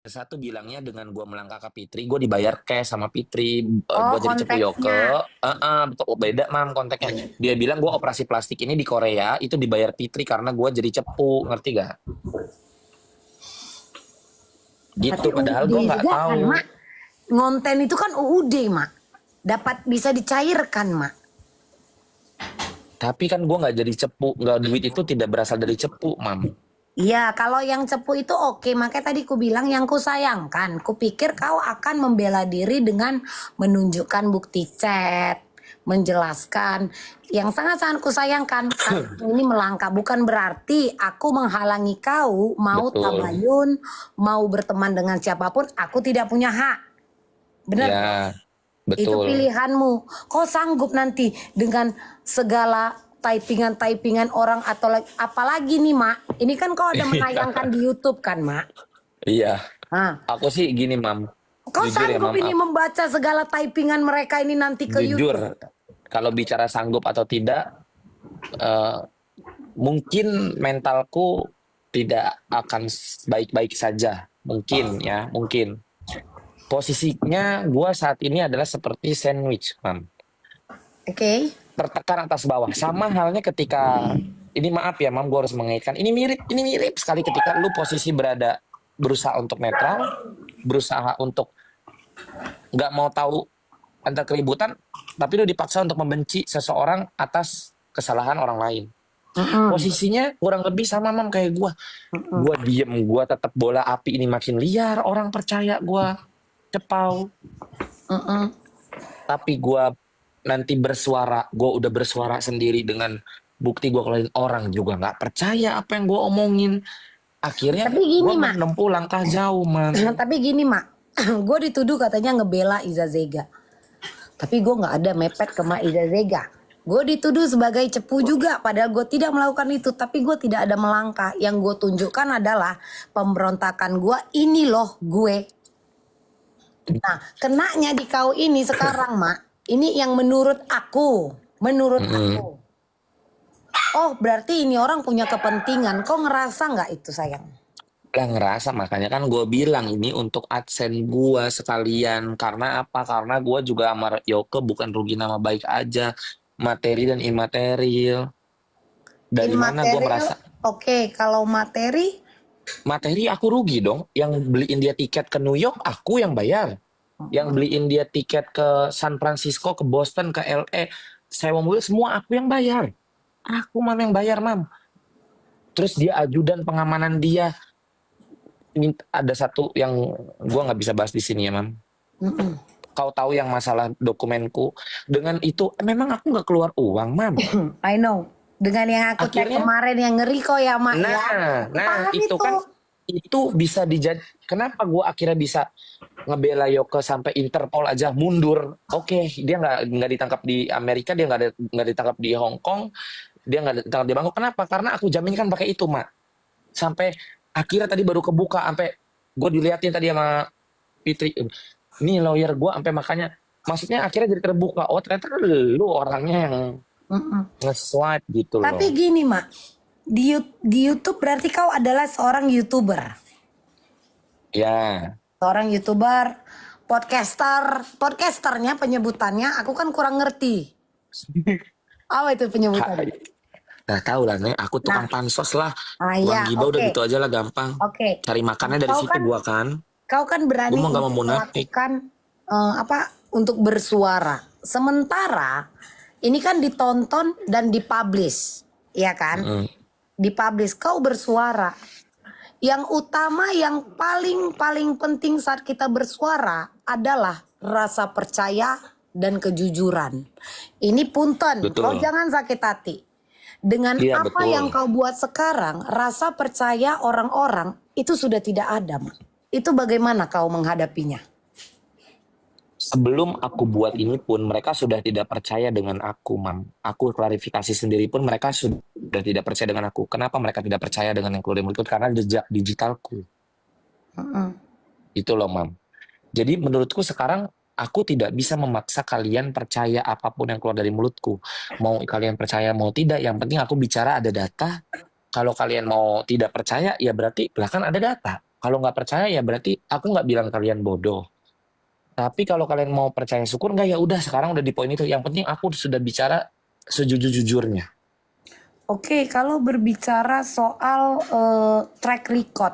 Satu bilangnya dengan gue melangkah ke Fitri, gue dibayar cash sama Fitri Oh, buat jadi cepu konteksnya. Yoke. Betul, beda mam konteksnya. Dia bilang gue operasi plastik ini di Korea itu dibayar Fitri karena gue jadi cepu, ngerti gak? Gitu, Tapi padahal UUD gue nggak juga kan, tahu. Mak. Ngonten itu kan UUD, Mak. Dapat bisa dicairkan, Mak. Tapi kan gue nggak jadi cepu, nggak, duit itu tidak berasal dari cepu, mam. Iya, kalau yang cepu itu oke. Makanya tadi ku bilang yang ku sayangkan. Ku pikir kau akan membela diri dengan menunjukkan bukti chat, menjelaskan. Yang sangat-sangat ku sayangkan, karena ini melangkah. Bukan berarti aku menghalangi kau mau Betul, tabayun, mau berteman dengan siapapun. Aku tidak punya hak. Bener ya gak? Itu betul. pilihanmu. Kau sanggup nanti dengan segala typingan-typingan orang atau apalagi nih, Mak. Ini kan kau ada menayangkan di YouTube kan, Mak? Iya, Nah, aku sih gini, mam. kau Jujur ya, sanggup mam. ini membaca segala typingan mereka ini nanti ke Jujur, YouTube? kalau bicara sanggup atau tidak, eh, mungkin mentalku tidak akan baik-baik saja. Mungkin ya, mungkin. Posisinya gue saat ini adalah seperti sandwich, Mam. Oke. Tertekan atas bawah. Sama halnya ketika, ini maaf ya, Mam, gue harus mengaitkan. Ini mirip sekali ketika lu posisi berada, berusaha untuk netral, berusaha untuk nggak mau tahu antar keributan, tapi lu dipaksa untuk membenci seseorang atas kesalahan orang lain. Mm-mm. Posisinya kurang lebih sama mam kayak gue. Gue diem, gue tetap bola api ini makin liar. Orang percaya gue cepau. Mm-mm. Tapi gue nanti bersuara, gue udah bersuara sendiri dengan bukti gue kalahin orang juga nggak percaya apa yang gue omongin. Akhirnya Tapi gue gini, Mak. menempuh langkah jauh, man. Tapi gini, Mak. Gue dituduh katanya ngebela Iza Zega. Tapi gue nggak ada mepet ke Mak Iza Zega. Gue dituduh sebagai cepu juga, padahal gue tidak melakukan itu. Tapi gue tidak ada melangkah. Yang gue tunjukkan adalah pemberontakan gue. Ini loh gue. Nah, kenanya di kau ini sekarang, Mak. Ini yang menurut aku. Menurut Mm-mm. aku. Oh, berarti ini orang punya kepentingan. Kau ngerasa nggak itu, sayang? Lah ngerasa, makanya kan gue bilang ini untuk adsense gue sekalian. Karena apa? Karena gue juga sama Yoke bukan rugi nama baik aja, materi dan imaterial. In Dari mana gue material, merasa oke. Kalau materi, materi aku rugi dong. Yang beliin dia tiket ke New York aku yang bayar. Yang beliin dia tiket ke San Francisco, ke Boston, ke LA, sewa mobil semua aku yang bayar. Aku mam yang bayar, mam. Terus dia ajudan pengamanan dia. Ada satu yang gue nggak bisa bahas di sini ya, mam. mm-mm. Kau tahu yang masalah dokumenku. Dengan itu, memang aku nggak keluar uang, mam. I know. Dengan yang aku cek Akhirnya, kemarin yang ngeri kok ya, Mak ya. Aku nah paham itu itu. kan, itu bisa dijad. Kenapa gue akhirnya bisa ngebela Yoko sampai Interpol aja mundur? Oke, dia nggak ditangkap di Amerika, dia nggak ditangkap di Hong Kong, dia nggak ditangkap di Bangkok. Kenapa? Karena aku jaminkan pakai itu, mak. Sampai akhirnya tadi baru kebuka, sampai gue diliatin tadi sama Fitri. Ini lawyer gue sampai makanya, maksudnya akhirnya jadi terbuka. Oh ternyata lu orangnya yang Mm-mm. nge-swipe gitu Tapi loh. gini, Mak. Di YouTube berarti kau adalah seorang YouTuber. Ya, Seorang YouTuber, podcasternya penyebutannya aku kan kurang ngerti. Apa itu penyebutannya? nah tahu lah nih, aku tukang Nah, pansos lah. Tukang ya, gibah udah oke. gitu aja lah gampang. Oke. Cari makannya dari Kau situ kan gua kan. kau kan Gue berani mau gak mau untuk munafik. melakukan apa untuk bersuara. Sementara ini kan ditonton dan dipublish, ya kan? Mm-mm. Dipublish kau bersuara. Yang utama yang paling paling penting saat kita bersuara adalah rasa percaya dan kejujuran. Ini punten, kau Betul. jangan sakit hati. Dengan Iya apa betul. yang kau buat sekarang, rasa percaya orang-orang itu sudah tidak ada, Mak. Itu bagaimana kau menghadapinya? Sebelum aku buat ini pun mereka sudah tidak percaya dengan aku, Mam. Aku klarifikasi sendiri pun mereka sudah tidak percaya dengan aku. Kenapa mereka tidak percaya dengan yang keluar dari mulutku? Karena jejak digitalku. Mm-mm. Itu loh, Mam. Jadi menurutku sekarang aku tidak bisa memaksa kalian percaya apapun yang keluar dari mulutku. Mau kalian percaya mau tidak, yang penting aku bicara ada data. Kalau kalian mau tidak percaya, ya berarti lah kan ada data. Kalau nggak percaya ya berarti aku nggak bilang kalian bodoh. Tapi kalau kalian mau percaya syukur nggak ya udah sekarang udah di poin itu. Yang penting aku sudah bicara sejujur-jujurnya. Oke, kalau berbicara soal track record,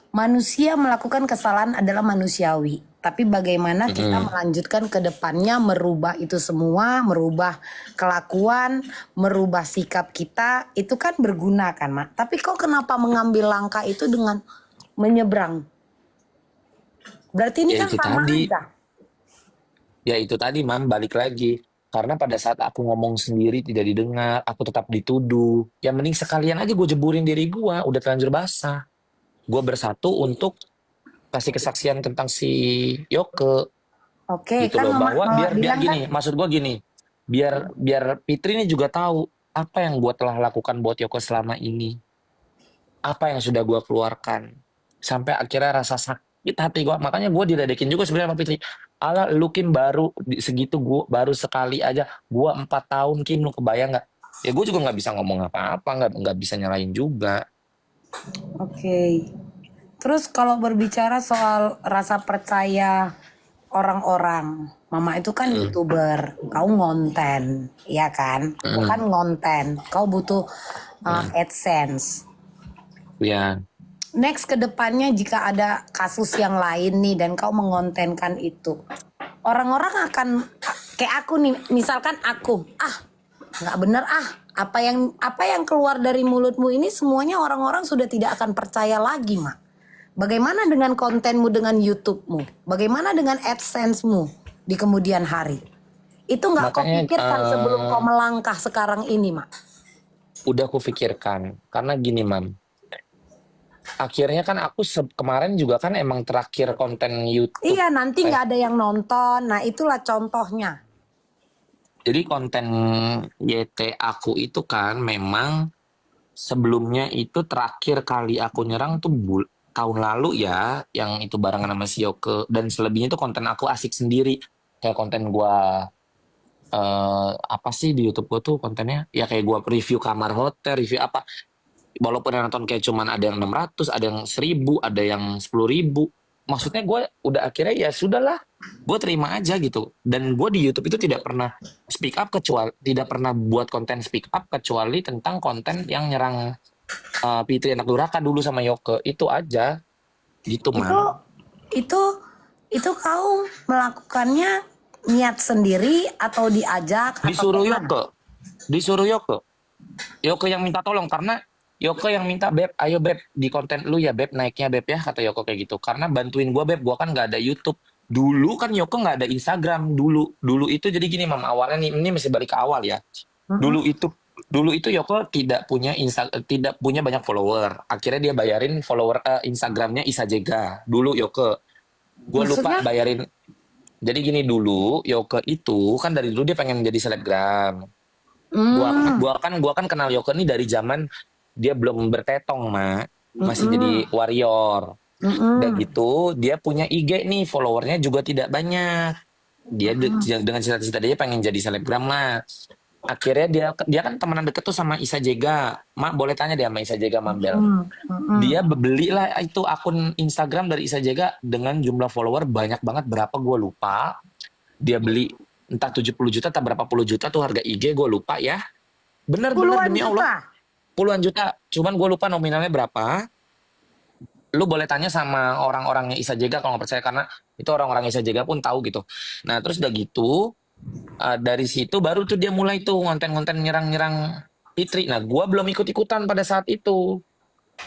manusia melakukan kesalahan adalah manusiawi. Tapi bagaimana kita Mm-mm. melanjutkan ke depannya, merubah itu semua, merubah kelakuan, merubah sikap kita, itu kan berguna kan, Mak? Tapi kok kenapa mengambil langkah itu dengan menyeberang? Berarti ini Ya kan itu sama tadi, aja. ya itu tadi, Mam, balik lagi. Karena pada saat aku ngomong sendiri tidak didengar, aku tetap dituduh. Ya mending sekalian aja gue jeburin diri gue, udah terlanjur basah. Gue bersatu untuk kasih kesaksian tentang si Yoke Oke, gitu kan loh, Mama, bahwa Mama biar bilang kan, gini, maksud gue gini, biar biar Fitri ini juga tahu apa yang gue telah lakukan buat Yoko selama ini, apa yang sudah gue keluarkan sampai akhirnya rasa sakit hati gue, makanya gue diledekin juga sebenarnya sama Fitri. Ala lu Kim baru segitu, gue baru sekali aja, gue 4 tahun Kim, lu kebayang nggak? Ya gue juga nggak bisa ngomong apa-apa, nggak bisa nyalain juga. oke. Terus kalau berbicara soal rasa percaya orang-orang, Mama itu kan Mm, YouTuber, kau ngonten, ya kan? Kau kan mm, ngonten, kau butuh mm. AdSense. Ya, Next ke depannya jika ada kasus yang lain nih dan kau mengontenkan itu, orang-orang akan kayak aku nih, misalkan aku, nggak bener apa yang keluar dari mulutmu ini semuanya orang-orang sudah tidak akan percaya lagi, Mak. Bagaimana dengan kontenmu dengan YouTube-mu? Bagaimana dengan AdSense-mu di kemudian hari? Itu nggak kau makanya pikirkan sebelum kau melangkah sekarang ini, Mak? udah aku pikirkan karena gini, Mam. Akhirnya kan aku kemarin juga kan emang terakhir konten YouTube. Iya, nanti nggak ada yang nonton. Nah, itulah contohnya. Jadi konten YT aku itu kan memang sebelumnya itu terakhir kali aku nyerang tuh tahun lalu ya, yang itu barengan sama si Yoke. Dan selebihnya itu konten aku asik sendiri. Kayak konten gua apa sih di YouTube gua tuh kontennya? Ya kayak gua review kamar hotel, review apa. Walaupun yang nonton kayak cuman ada yang 600, ada yang 1000, ada yang 10.000. Maksudnya gue udah akhirnya ya sudahlah, gue terima aja gitu. Dan gue di YouTube itu tidak pernah speak up kecuali tidak pernah buat konten speak up kecuali tentang konten yang nyerang Fitri Anak Durhaka dulu sama Yoke itu aja gitu, Itu Mam. itu itu kau melakukannya niat sendiri atau diajak atau Disuruh gimana? Yoke, disuruh Yoke. Yoke yang minta tolong karena Yoke yang minta, Beb, ayo Beb di konten lu ya Beb, naiknya Beb ya, kata Yoke kayak gitu. Karena bantuin gua Beb, gua kan nggak ada YouTube. Dulu kan Yoke nggak ada Instagram dulu. Dulu itu jadi gini, Mam, awalnya nih, ini masih balik ke awal ya. Mm-mm. Dulu itu dulu itu Yoke tidak punya banyak follower. Akhirnya dia bayarin follower Instagramnya Isa Jega. Dulu Yoke, gue lupa Maksudnya? bayarin. Jadi gini, dulu Yoke itu kan dari dulu dia pengen jadi selebgram. Hmm. Gua kan kenal Yoko nih dari zaman dia belum bertetong, Mak. Masih Mm-mm. jadi warrior. Udah Mm-mm. gitu, dia punya IG nih, followernya juga tidak banyak. Dia dengan cita-cita dia pengen jadi selebgram lah. Akhirnya dia dia kan temenan deket tuh sama Isa Jega. Mak boleh tanya dia sama Isa Jega Mambel. Mm-mm. Mm-mm. Dia beli lah itu akun Instagram dari Isa Jega dengan jumlah follower banyak banget, berapa gue lupa. Dia beli entah 70 juta atau berapa puluh juta tuh harga IG, gue lupa ya. Bener-bener Puluhan demi Allah, juta. puluhan juta. Cuman gue lupa nominalnya berapa. Lu boleh tanya sama orang-orangnya Isa Jega kalau nggak percaya, karena itu orang-orang Isa Jega pun tahu gitu. Nah terus udah gitu, dari situ baru tuh dia mulai tuh konten-konten nyerang-nyerang Fitri. Nah gue belum ikut-ikutan pada saat itu.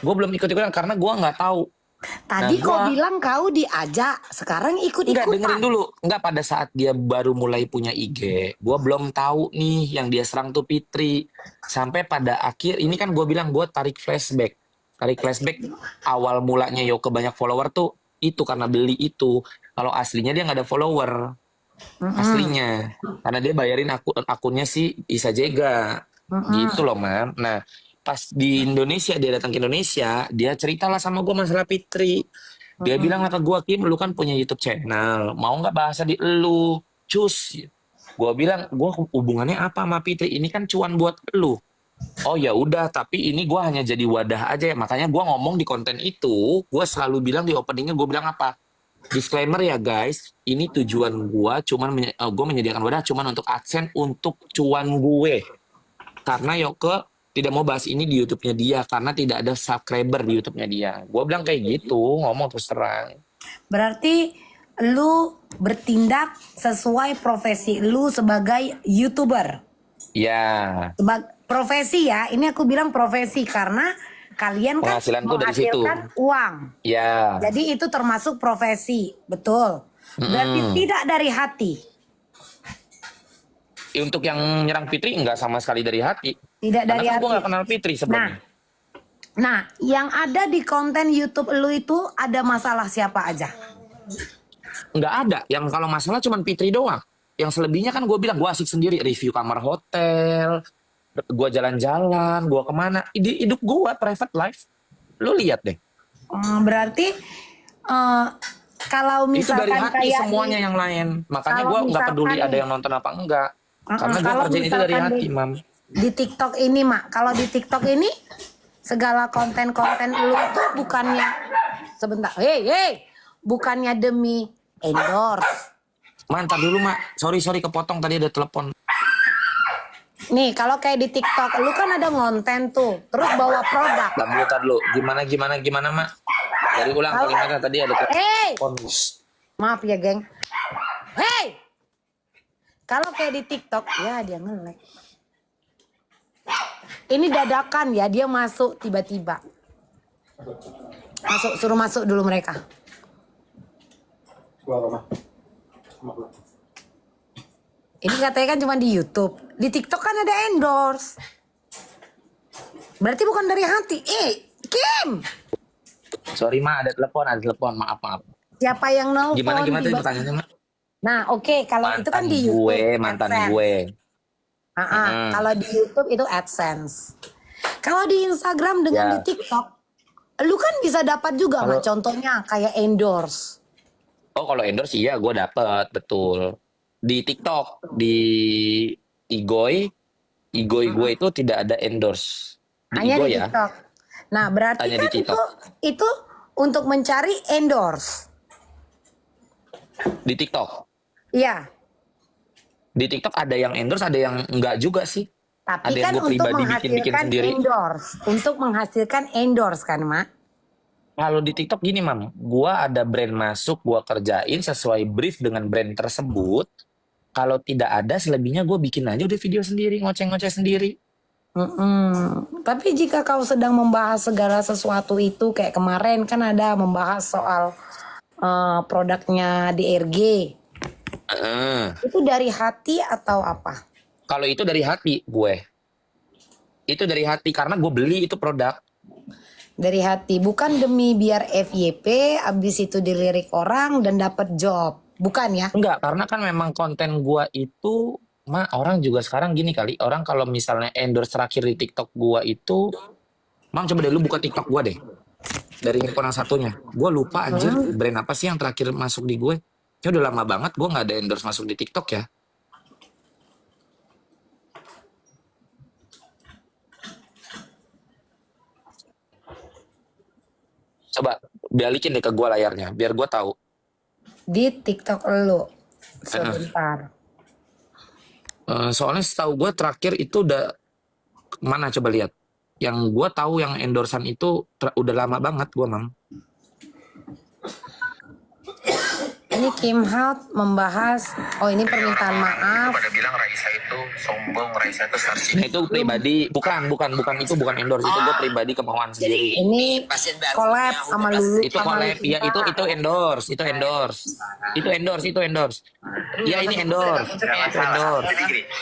Gue belum ikut-ikutan karena gue nggak tahu. Nah Tadi gue kau bilang kau diajak, sekarang nggak dengerin ikut-ikutan. dulu. Nggak, pada saat dia baru mulai punya IG. Gue belum tahu nih yang dia serang tuh Fitri. Sampai pada akhir, ini kan gue bilang gue tarik flashback. Tarik flashback awal mulanya Yoke banyak follower tuh itu karena beli itu. Kalau aslinya dia nggak ada follower. Mm-mm. Aslinya. Karena dia bayarin akunnya si Isa Jega. Gitu Mm-mm. loh, Mam. Nah, pas di Indonesia, dia datang ke Indonesia, dia ceritalah sama gue masalah Fitri. Dia bilang lah Mm-mm. ke gue, Kim, lu kan punya YouTube channel. Mau nggak bahasa di lu? Cus. Gue bilang, gue hubungannya apa sama Fitri? Ini kan cuan buat lu. Oh ya udah, tapi ini gue hanya jadi wadah aja ya. Makanya gue ngomong di konten itu, gue selalu bilang di openingnya, gue bilang apa? Disclaimer ya guys, ini tujuan gue gue menyediakan wadah cuman untuk AdSense untuk cuan gue. Karena Yoke tidak mau bahas ini di YouTube-nya dia karena tidak ada subscriber di YouTube-nya dia. Gue bilang kayak gitu, ngomong terus terang. Berarti lu bertindak sesuai profesi lu sebagai YouTuber. Ya, Profesi ya, ini aku bilang profesi karena kalian kan penghasilanku dari situ. menghasilkan uang. Ya, Jadi itu termasuk profesi, betul. Berarti tidak dari hati. untuk yang nyerang Fitri nggak sama sekali dari hati. Tidak Karena dari kan gue hati. nggak kenal Fitri sebelumnya. Nah, yang ada di konten YouTube lu itu ada masalah siapa aja? Nggak ada. Yang kalau masalah cuma Fitri doang. Yang selebihnya kan gue bilang gue asik sendiri, review kamar hotel, gue jalan-jalan, gue kemana, hidup gue private life, lu lihat deh. Berarti kalau Itu dari misalkan hati kayak semuanya yang lain. Makanya kalau gue nggak misalkan peduli ada nih, yang nonton apa enggak, karena gue kalau kerjain itu dari misalkan hati, mam. di TikTok ini, Mak, kalau di TikTok ini segala konten-konten lu itu bukannya sebentar, bukannya demi endorse. Mantap dulu mak, sorry kepotong tadi ada telepon. Nih, kalau kayak di TikTok, lu kan ada ngonten tuh, terus bawa produk. Tar dulu, gimana mak? Dari ulang Kalau- kalimatnya tadi ada telepon. Maaf ya, geng. Kalau kayak di TikTok, ya dia nge-lag. Ini dadakan ya, dia masuk tiba-tiba. Suruh masuk dulu mereka. Ini katanya kan cuma di YouTube. Di TikTok kan ada endorse. Berarti bukan dari hati. Kim! Sorry mak, ada telepon, maaf. Siapa yang nelfon? Gimana tadi tiba-tiba? pertanyaannya mak? Nah, oke, kalau itu kan di YouTube. Mantan AdSense. gue. Kalau di YouTube itu AdSense. Kalau di Instagram dengan Ya. di TikTok, lu kan bisa dapat juga, Mak. Contohnya kayak endorse. Oh kalau endorse iya gue dapet, betul. Di TikTok, di Igoy gue itu tidak ada endorse. Di Hanya Igoy di ya, TikTok. Nah, berarti hanya di kan TikTok. itu untuk mencari endorse. Di TikTok. Iya. Di TikTok ada yang endorse, ada yang enggak juga sih. Tapi Ada yang kan gue untuk pribadi bikin menghasilkan sendiri. endorse. Untuk menghasilkan endorse kan, Mak? Kalau di TikTok gini, Mam. Gua ada brand masuk, gua kerjain sesuai brief dengan brand tersebut. Kalau tidak ada, selebihnya gue bikin aja udah video sendiri, ngoceh-ngoceh sendiri. Tapi jika kau sedang membahas segala sesuatu itu, kayak kemarin kan ada membahas soal produknya DRG. Itu dari hati atau apa? Kalau itu dari hati gue. Itu dari hati, karena gue beli itu produk. Dari hati, bukan demi biar FYP, abis itu dilirik orang dan dapat job. Bukan ya? Enggak, karena kan memang konten gua itu, orang juga sekarang gini kali, orang kalau misalnya endorse terakhir di TikTok gua itu, Mam coba deh lu buka TikTok gua deh. Dari handphone yang satunya. Gua lupa anjir, brand apa sih yang terakhir masuk di gue. Ya udah lama banget gua nggak ada endorse masuk di TikTok ya. Coba balikin deh ke gua layarnya, biar gua tahu. Di TikTok lu. Sebentar. Soalnya setahu gue terakhir itu udah mana coba lihat. Yang gue tahu yang endorsan itu udah lama banget gue, Mam. Ini Kim Hart membahas, ini permintaan maaf. Pada bilang Raisa itu sombong, Raisa itu sarsi. Nah, itu pribadi, bukan itu bukan endorse, itu gue pribadi kemauan sendiri. Ini collab sama Lulu. Itu collab, ya itu endorse. Ya ini endorse. Itu endorse.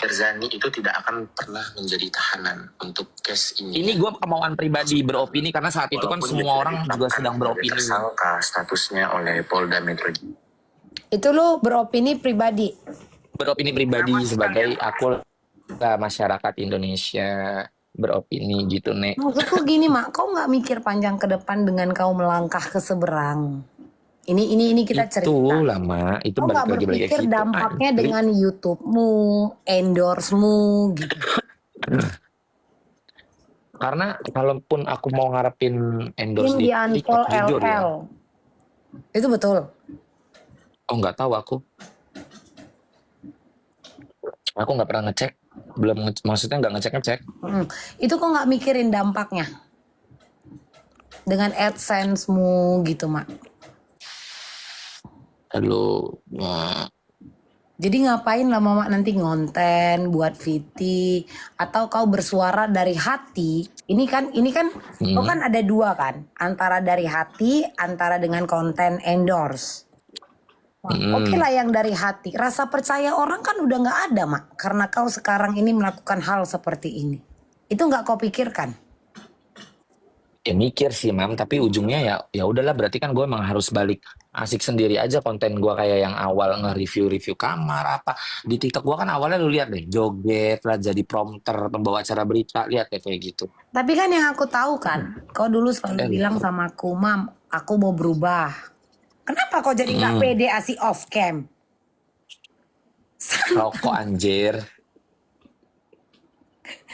Erzani itu tidak akan pernah menjadi tahanan untuk case ini. Ini gue kemauan pribadi beropini karena saat itu kan semua orang juga sedang beropini. Tersangka statusnya oleh Polda Metro. Itu lu beropini pribadi. Beropini pribadi sebagai aku masyarakat Indonesia beropini gitu, Nek. Maksudku gini, Mak, kau nggak mikir panjang ke depan dengan kau melangkah ke seberang? Ini kita cerita. Itu lama, itu Kau nggak balik lagi berpikir situ. dampaknya dengan YouTube-mu, endorse-mu gitu. Karena kalaupun aku mau ngarepin endorse Tim di di TikTok, unfollow jujur ya. LL. Itu betul. Oh nggak tahu aku. Aku nggak pernah ngecek. Maksudnya nggak ngecek. Itu kok nggak mikirin dampaknya dengan AdSense-mu gitu, Mak? Lalu Jadi ngapain lama Mak nanti ngonten buat VT atau kau bersuara dari hati? Ini kan kau kan ada dua kan, antara dari hati, antara dengan konten endorse. Oke lah yang dari hati. Rasa percaya orang kan udah nggak ada, Mak, karena kau sekarang ini melakukan hal seperti ini. Itu nggak kau pikirkan? ya mikir sih mam, tapi ujungnya ya udahlah, berarti kan gue emang harus balik asik sendiri aja konten gue kayak yang awal nge-review kamar apa di TikTok gue kan awalnya lu lihat deh joget lah jadi prompter pembawa acara berita, lihat deh kayak gitu. Tapi kan yang aku tahu kan, kau dulu selalu bilang sama aku, Mam, aku mau berubah. Kenapa kau jadi nggak pede asik off cam? Rokok anjir,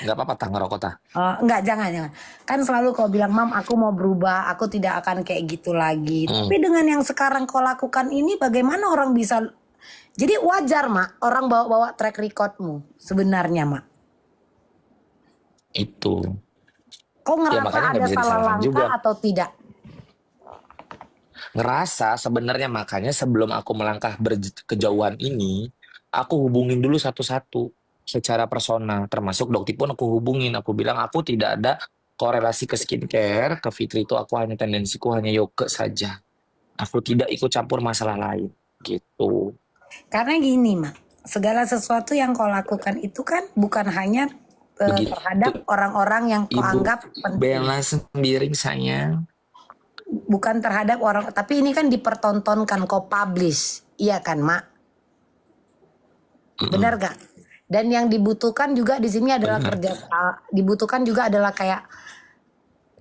nggak apa-apa tang ngerokok tah. Enggak, jangan. Kan selalu kau bilang, Mam, aku mau berubah, aku tidak akan kayak gitu lagi. Tapi dengan yang sekarang kau lakukan ini, bagaimana orang bisa... Jadi wajar, Mak, orang bawa-bawa track recordmu sebenarnya, Mak. Itu Kau ya ngerasa makanya nggak ada bisa salah disalahkan langkah juga. atau tidak? Ngerasa sebenarnya, makanya sebelum aku melangkah kejauhan ini, aku hubungin dulu satu-satu secara personal, termasuk Dokti pun aku hubungin, aku bilang aku tidak ada korelasi ke skincare, ke Fitri itu aku hanya tendensiku hanya yoga saja, aku tidak ikut campur masalah lain gitu. Karena gini, Mak, segala sesuatu yang kau lakukan itu kan bukan hanya Begitu terhadap orang-orang yang kau Ibu anggap penting. Bella sendiri sayang. Bukan terhadap orang, tapi ini kan dipertontonkan, kau publish. Iya kan, Mak? Benar gak? Dan yang dibutuhkan juga di sini adalah kerja, dibutuhkan juga adalah kayak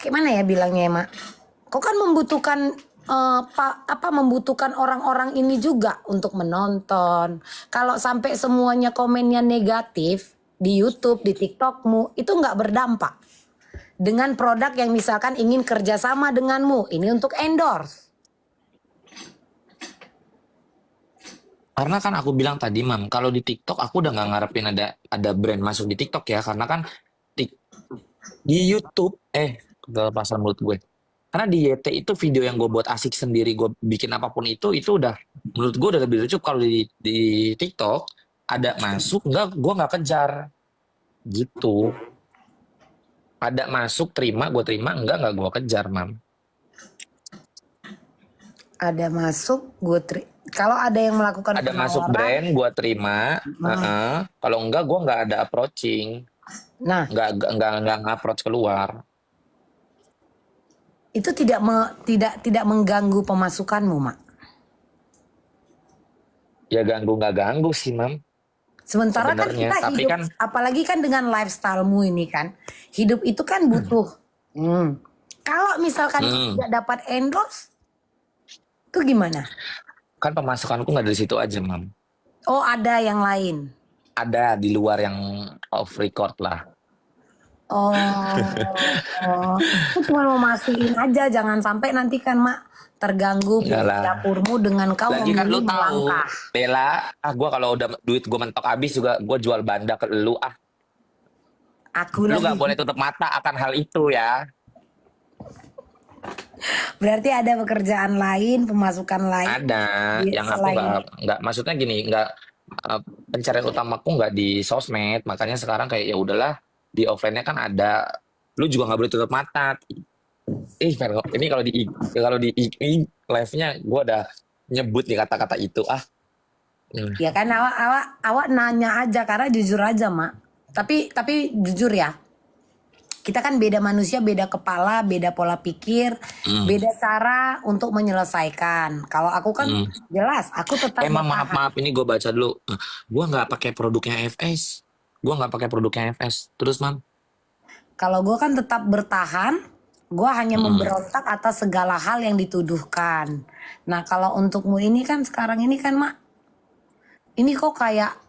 mana ya bilangnya ya, Mak? Kau kan membutuhkan membutuhkan orang-orang ini juga untuk menonton. Kalau sampai semuanya komennya negatif di YouTube, di TikTokmu, itu nggak berdampak dengan produk yang misalkan ingin kerjasama denganmu. Ini untuk endorse. Karena kan aku bilang tadi, Mam, kalau di TikTok aku udah nggak ngarepin ada brand masuk di TikTok ya, karena kan di YouTube kelepasan mulut gue. Karena di YT itu video yang gue buat asik sendiri, gue bikin apapun itu udah menurut gue udah lebih lucu. Kalau di TikTok ada masuk nggak, gue nggak kejar gitu. Ada masuk terima, gue terima, enggak gue kejar, Mam. Ada masuk, kalau ada yang melakukan Ada masuk penawaran, brand, gue terima. Kalau enggak, gue nggak ada approaching. nah Nggak approach keluar. itu tidak mengganggu pemasukanmu, Mak. Ya ganggu nggak ganggu sih, Mam. Sementara kan Sebenarnya, kita tapi hidup, kan apalagi kan dengan lifestylemu ini kan, hidup itu kan butuh. Kalau misalkan tidak dapat endorse, itu gimana? kan pemasukanku nggak dari situ aja, Mam. Oh, ada yang lain. Ada di luar yang off record lah. Oh, aku cuma mau mastiin aja, jangan sampai nanti kan, Mak, terganggu Enggak lah. dapurmu dengan kau Lagi kan lu memilih tahu, melangkah. Bella, gue kalau udah duit gue mentok habis juga gue jual banda ke lu. Aku Lu lagi. nggak boleh tutup mata akan hal itu ya. Berarti ada pekerjaan lain, pemasukan lain. Ada yang aku nggak maksudnya gini, nggak pencarian utamaku nggak di sosmed, makanya sekarang kayak ya udahlah, di offline-nya kan ada, lu juga nggak boleh tutup mata. Ini kalau di live-nya gue udah nyebut nih kata-kata itu Ya kan awak nanya aja karena jujur aja, Mak. Tapi jujur ya. Kita kan beda manusia, beda kepala, beda pola pikir, beda cara untuk menyelesaikan. Kalau aku kan jelas, aku tetap maaf ini gue baca dulu. Gue nggak pakai produknya FS. Terus, Mam? Kalau gue kan tetap bertahan, gue hanya memberontak atas segala hal yang dituduhkan. Nah kalau untukmu ini kan sekarang ini kan, Mak, ini kok kayak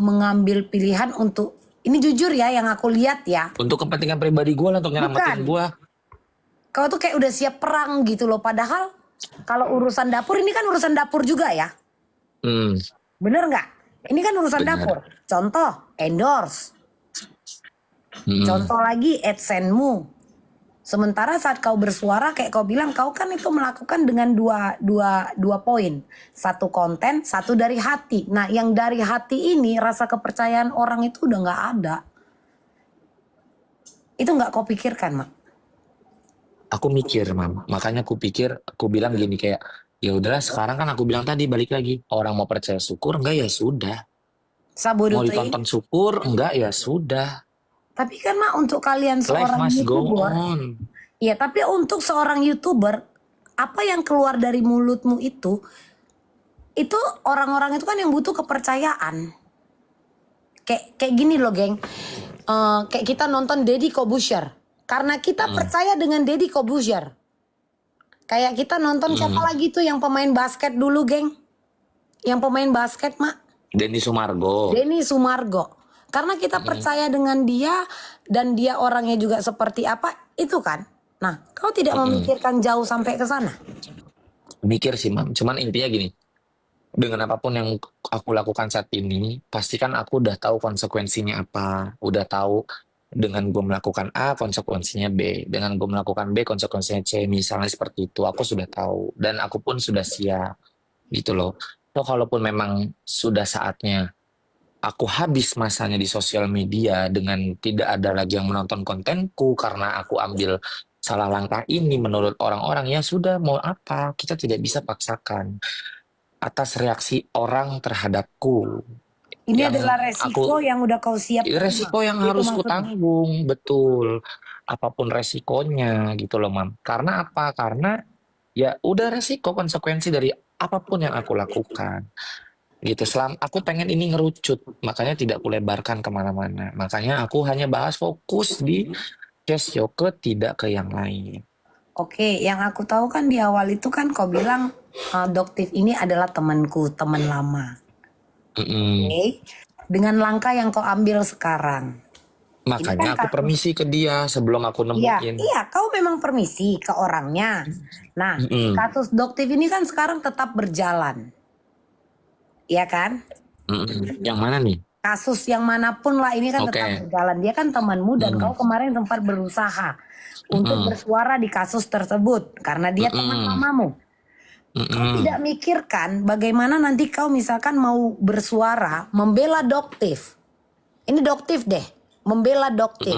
mengambil pilihan untuk Ini jujur ya yang aku lihat ya. Untuk kepentingan pribadi gue lah, untuk nyelamatin Bukan. gue. Kau tuh kayak udah siap perang gitu loh. Padahal kalau urusan dapur ini kan urusan dapur juga ya. Hmm, Bener nggak? Ini kan urusan benar. dapur. Contoh, endorse. Hmm, Contoh lagi, AdSense-mu. Sementara saat kau bersuara kayak kau bilang, kau kan itu melakukan dengan dua poin. Satu konten, satu dari hati. Nah yang dari hati ini rasa kepercayaan orang itu udah nggak ada. Itu nggak kau pikirkan, Mak? aku mikir, Mam. Makanya aku pikir, aku bilang gini kayak, ya udahlah sekarang kan aku bilang tadi balik lagi. Orang mau percaya syukur, enggak ya sudah. Sabodo Mau tuh. ditonton syukur, enggak ya sudah. Tapi kan Mak untuk kalian Life seorang must go YouTuber. on. Iya tapi untuk seorang YouTuber. Apa yang keluar dari mulutmu itu orang-orang itu kan yang butuh kepercayaan. Kayak gini loh geng. Kayak kita nonton Deddy Corbuzier. Karena kita percaya dengan Deddy Corbuzier. Kayak kita nonton siapa lagi tuh yang pemain basket dulu geng. Yang pemain basket Mak. Denny Sumargo. Denny Sumargo. Karena kita percaya dengan dia. Dan dia orangnya juga seperti apa. Itu kan. Nah kau tidak memikirkan jauh sampai ke sana. Mikir sih, Mam. Cuman intinya gini. Dengan apapun yang aku lakukan saat ini, pastikan aku udah tahu konsekuensinya apa. Udah tahu dengan gue melakukan A, konsekuensinya B. Dengan gue melakukan B, konsekuensinya C. Misalnya seperti itu, aku sudah tahu. Dan aku pun sudah siap. Gitu loh. So, kalaupun memang sudah saatnya aku habis masanya di sosial media dengan tidak ada lagi yang menonton kontenku karena aku ambil salah langkah ini menurut orang-orang, ya sudah, mau apa? Kita tidak bisa paksakan atas reaksi orang terhadapku. Ini Yang adalah resiko yang udah kau siap terima. resiko yang Itu harus maksudnya. kutanggung, betul. Apapun resikonya gitu loh, Mam. Karena apa? Karena ya udah resiko konsekuensi dari apapun yang aku lakukan. Gitu. Aku pengen ini ngerucut, makanya tidak kulebarkan kemana-mana. Makanya aku hanya bahas fokus di case Yoke, tidak ke yang lain. Oke, yang aku tahu kan di awal itu kan kau bilang Doktif ini adalah temanku, teman lama. Mm-mm. Oke. Dengan langkah yang kau ambil sekarang. Makanya kan aku permisi ke dia sebelum aku Iya, nemuin. iya, kau memang permisi ke orangnya. Nah, Mm-mm. kasus Doktif ini kan sekarang tetap berjalan. Iya kan? Mm-mm. Yang mana nih? Kasus yang manapun lah ini kan Oke. tetap berjalan. Dia kan temanmu dan kau kemarin sempat berusaha untuk bersuara di kasus tersebut karena dia teman lamamu. Kau tidak mikirkan bagaimana nanti kau misalkan mau bersuara membela Doktif. Ini Doktif deh, membela Doktif.